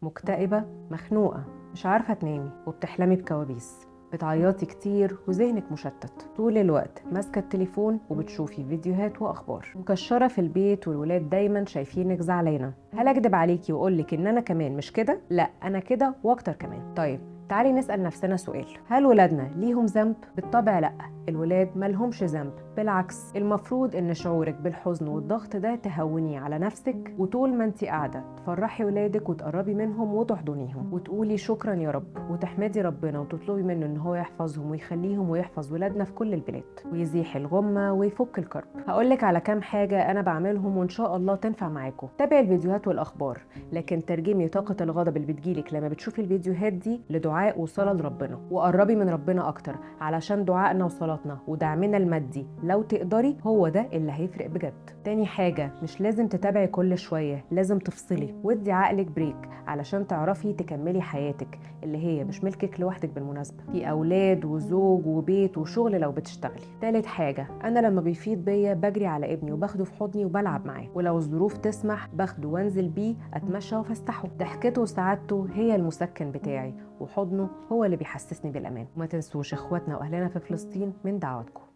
مكتئبة، مخنوقة، مش عارفة تنامي وبتحلمي بكوابيس، بتعيطي كتير وذهنك مشتت طول الوقت، ماسكة التليفون وبتشوفي فيديوهات وأخبار، مكشرة في البيت والولاد دايما شايفينك زعلانة. هل أكدب عليكي وأقولك إن أنا كمان مش كده؟ لا، أنا كده وأكتر كمان. طيب تعالي نسأل نفسنا سؤال، هل ولادنا ليهم ذنب؟ بالطبع لا، الولاد ملهمش ذنب، بالعكس المفروض ان شعورك بالحزن والضغط ده تهونيه على نفسك، وطول ما انت قاعده تفرحي ولادك وتقربي منهم وتحضنيهم وتقولي شكرا يا رب وتحمدي ربنا وتطلبي منه ان هو يحفظهم ويخليهم ويحفظ ولادنا في كل البلاد ويزيح الغمه ويفك الكرب. هقولك على كام حاجه انا بعملهم وان شاء الله تنفع معاكم. تابعي الفيديوهات والاخبار، لكن ترجمي طاقه الغضب اللي بتجيلك لما بتشوفي الفيديوهات دي لدعاء وصلاه لربنا، وقربي من ربنا اكتر، علشان دعائنا وصلاتنا ودعمنا المادي لو تقدري هو ده اللي هيفرق بجد. تاني حاجة، مش لازم تتابعي كل شوية، لازم تفصلي وادي عقلك بريك علشان تعرفي تكملي حياتك اللي هي مش ملكك لوحدك. بالمناسبة في أولاد وزوج وبيت وشغل لو بتشتغلي. تالت حاجة، أنا لما بيفيض بيا بجري على ابني وباخده في حضني وبلعب معاه، ولو الظروف تسمح باخده وانزل بيه أتمشى وفسحه. ضحكته وسعادته هي المسكن بتاعي، وحضنه هو اللي بيحسسني بالأمان. وما تنسوش إخواتنا وأهلنا في فلسطين من دعواتكم.